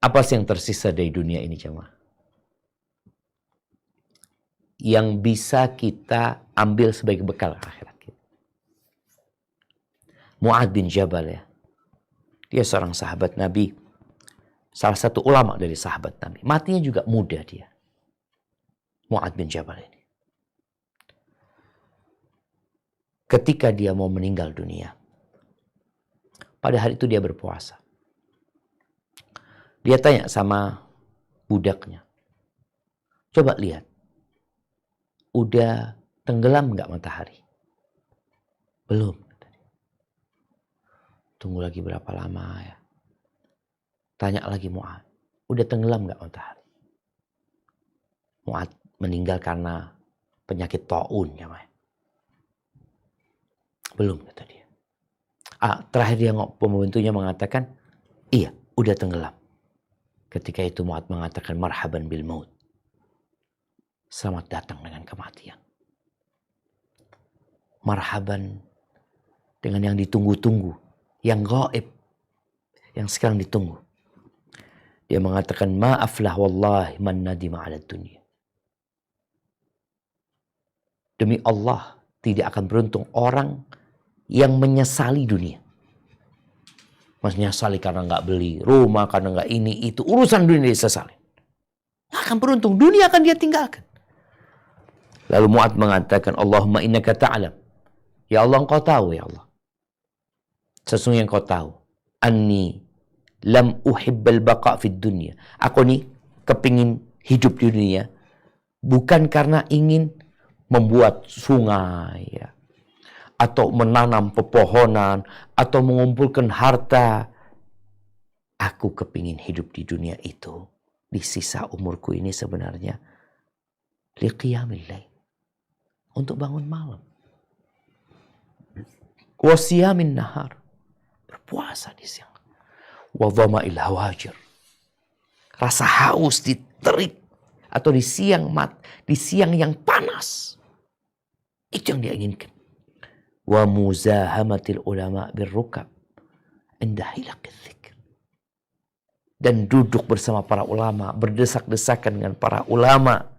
Apa sih yang tersisa dari dunia ini, jemaah? Yang bisa kita ambil sebagai bekal akhirat kita. Mu'adz bin Jabal ya. Dia seorang sahabat Nabi. Salah satu ulama dari sahabat Nabi. Matinya juga muda dia. Mu'adz bin Jabal ini. Ketika dia mau meninggal dunia. Pada hari itu dia berpuasa. Dia tanya sama budaknya. Coba lihat. Udah tenggelam nggak matahari? Belum. Tunggu lagi berapa lama ya? Tanya lagi Mu'adz. Udah tenggelam nggak matahari? Mu'adz meninggal karena penyakit taun ya, Mas. Belum, kata dia. Terakhir dia pembantunya mengatakan, iya, udah tenggelam. Ketika itu Mu'adz mengatakan marhaban bil maut. Selamat datang dengan kematian. Marhaban dengan yang ditunggu-tunggu, yang gaib, yang sekarang ditunggu. Dia mengatakan maaflah wallahi man nadima ala dunia. Demi Allah, tidak akan beruntung orang yang menyesali dunia. Menyesali karena nggak beli rumah, karena nggak ini itu, urusan dunia disesali. Nggak akan beruntung, dunia akan dia tinggalkan. Lalu Mu'adz mengatakan, Allahumma innaka ta'lam. Ya Allah, engkau tahu ya Allah. Sesungguhnya engkau tahu. Anni lam uhibbal baqa' fid dunya. Aku nih kepingin hidup di dunia. Bukan karena ingin membuat sungai ya, atau menanam pepohonan, atau mengumpulkan harta. Aku kepingin hidup di dunia itu. Di sisa umurku ini sebenarnya. Liqiyamil lail. Untuk bangun malam. Wasiyamin nahar. Berpuasa di siang. Wadhama'il hawajir. Rasa haus di terik. Atau di siang yang panas. Itu yang dia inginkan. Wa muzahamatil ulama birrukab. Indah hilaqil dzikr. Dan duduk bersama para ulama. Berdesak-desakan dengan para ulama.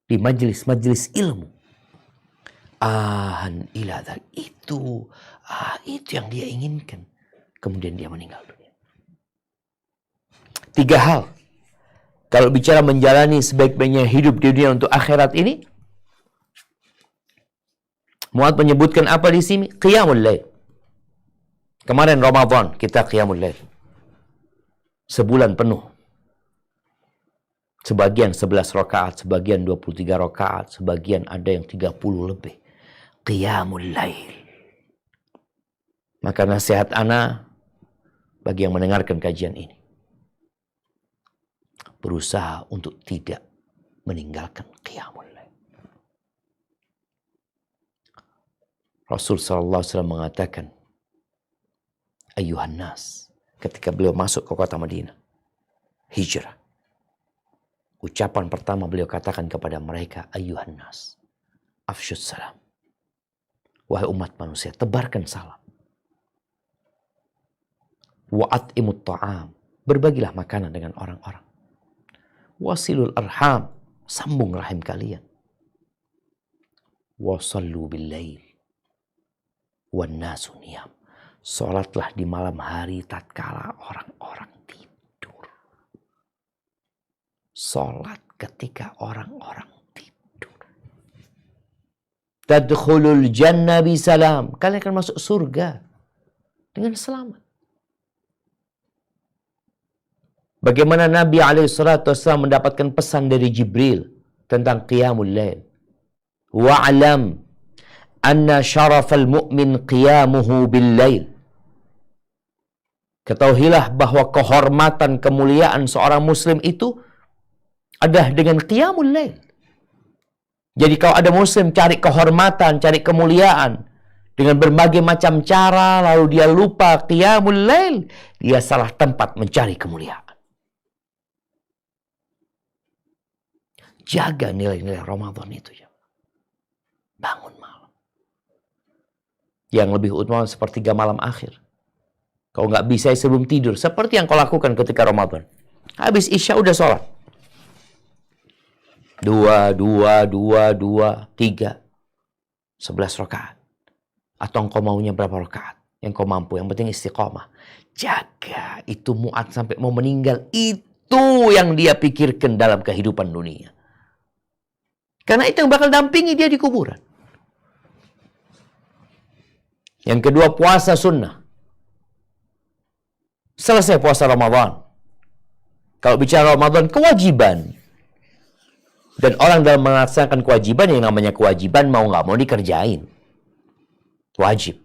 Di majelis-majelis ilmu. Ahan ila dzalik. Itu yang dia inginkan. Kemudian dia meninggal dunia. 3 hal. Kalau bicara menjalani sebaik-baiknya hidup di dunia untuk akhirat ini. Mu'adz menyebutkan apa di sini? Qiyamul lail. Kemarin Ramadan kita qiyamul lail. Sebulan penuh. Sebagian 11 rakaat, sebagian 23 rakaat, sebagian ada yang 30 lebih. Qiyamul lail. Maka nasihat ana bagi yang mendengarkan kajian ini. Berusaha untuk tidak meninggalkan qiyamul lail. Rasul SAW mengatakan, Ayuhan nas, ketika beliau masuk ke kota Madinah, hijrah. Ucapan pertama beliau katakan kepada mereka, Ayuhan nas, afsyus salam. Wahai umat manusia, tebarkan salam. Wa'at'imut ta'am, berbagilah makanan dengan orang-orang. Wasilul arham, sambung rahim kalian. Wasallu bil lail, wan nasu niyam. Salatlah di malam hari tatkala orang-orang tidur. Salat ketika orang-orang tidur. Tadkhulul jannah bisalam. Kalian akan masuk surga dengan selamat. Bagaimana Nabi SAW mendapatkan pesan dari Jibril tentang qiyamul lail. Wa'alam anna syarafal mu'min qiyamuhu bil lail. Ketahuilah bahwa kehormatan, kemuliaan seorang muslim itu adalah dengan qiyamul lail. Jadi kalau ada muslim cari kehormatan, cari kemuliaan dengan berbagai macam cara, lalu dia lupa qiyamul lail, dia salah tempat mencari kemuliaan. Jaga nilai-nilai Ramadan itu ya. Bangun malam. Yang lebih utama sepertiga malam akhir. Kau nggak bisa sebelum tidur. Seperti yang kau lakukan ketika Ramadan. Habis Isya udah sholat. 2, 3. 11 rakaat. Atau engkau maunya berapa rakaat? Yang kau mampu. Yang penting istiqomah. Jaga. Itu Mu'adz sampai mau meninggal. Itu yang dia pikirkan dalam kehidupan dunia. Karena itu yang bakal dampingi dia di kuburan. Yang kedua, puasa sunnah. Selesai puasa Ramadan. Kalau bicara Ramadan, kewajiban. Dan orang dalam melaksanakan kewajiban, yang namanya kewajiban mau nggak mau dikerjain. Wajib.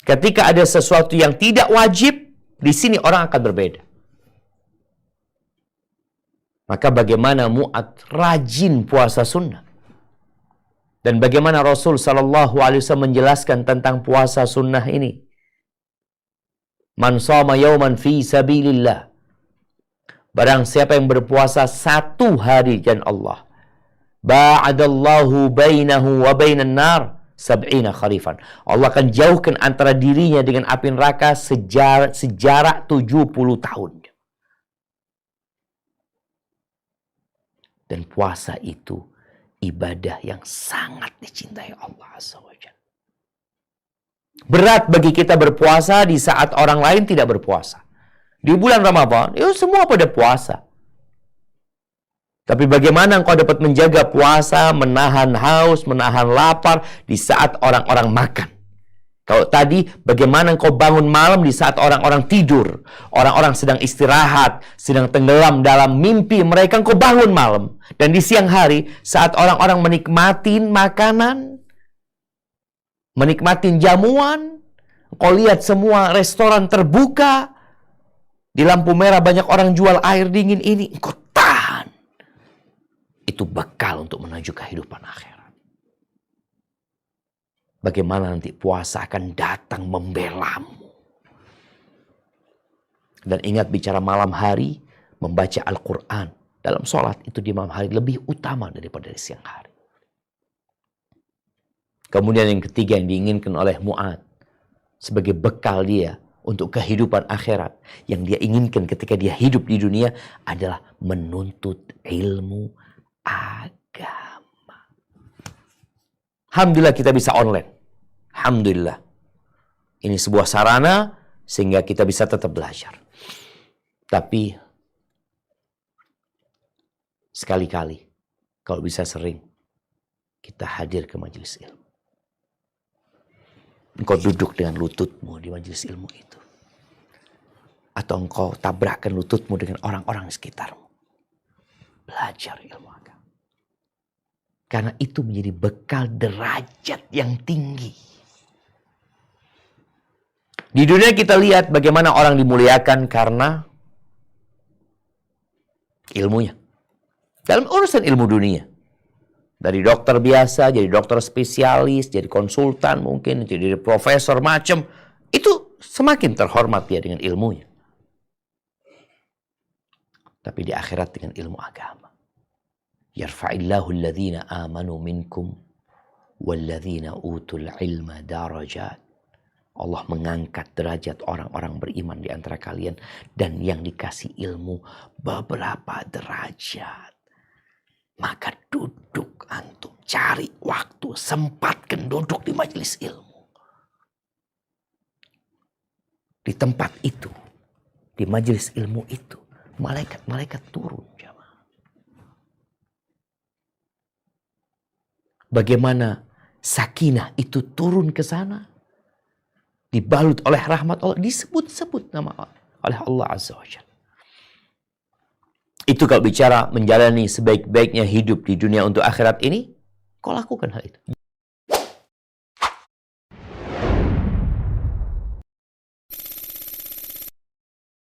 Ketika ada sesuatu yang tidak wajib, di sini orang akan berbeda. Maka bagaimana Mu'adz rajin puasa sunnah. Dan bagaimana Rasul SAW menjelaskan tentang puasa sunnah ini. Man shoma yawman fi sabilillah. Barang siapa yang berpuasa 1 hari dan Allah. Ba'adallahu bainahu wa bainan nar 70 kharifan. Allah akan jauhkan antara dirinya dengan api neraka sejarak 70 tahun. Dan puasa itu ibadah yang sangat dicintai Allah Azza wa Jalla. Berat bagi kita berpuasa di saat orang lain tidak berpuasa. Di bulan Ramadan, ya semua pada puasa. Tapi bagaimana engkau dapat menjaga puasa, menahan haus, menahan lapar di saat orang-orang makan? Kalau tadi, bagaimana engkau bangun malam di saat orang-orang tidur? Orang-orang sedang istirahat, sedang tenggelam dalam mimpi mereka, engkau bangun malam. Dan di siang hari, saat orang-orang menikmati makanan, menikmati jamuan, engkau lihat semua restoran terbuka, di lampu merah banyak orang jual air dingin ini, engkau tahan. Itu bekal untuk menuju kehidupan akhirat. Bagaimana nanti puasa akan datang membelamu. Dan ingat bicara malam hari, membaca Al-Quran dalam sholat itu di malam hari lebih utama daripada di siang hari. Kemudian yang ketiga yang diinginkan oleh Mu'adz sebagai bekal dia untuk kehidupan akhirat. Yang dia inginkan ketika dia hidup di dunia adalah menuntut ilmu agama. Alhamdulillah kita bisa online. Alhamdulillah. Ini sebuah sarana sehingga kita bisa tetap belajar. Tapi sekali-kali, kalau bisa sering, kita hadir ke majelis ilmu. Engkau duduk dengan lututmu di majelis ilmu itu. Atau engkau tabrakkan lututmu dengan orang-orang di sekitarmu. Belajar ilmu agama. Karena itu menjadi bekal derajat yang tinggi. Di dunia kita lihat bagaimana orang dimuliakan karena ilmunya. Dalam urusan ilmu dunia. Dari dokter biasa, jadi dokter spesialis, jadi konsultan mungkin, jadi profesor macam. Itu semakin terhormat dia dengan ilmunya. Tapi di akhirat dengan ilmu agama. Yarfa'illahu alladhina amanu minkum walladhina utul ilma darajat. Allah mengangkat derajat orang-orang beriman di antara kalian dan yang dikasih ilmu beberapa derajat. Maka duduk antum, cari waktu, sempatkan duduk di majelis ilmu. Di tempat itu, di majelis ilmu itu, malaikat-malaikat turun. Bagaimana sakinah itu turun ke sana. Dibalut oleh rahmat Allah. Disebut-sebut nama oleh Allah Azza wa Jalla. Itu kalau bicara menjalani sebaik-baiknya hidup di dunia untuk akhirat ini. Kau lakukan hal itu.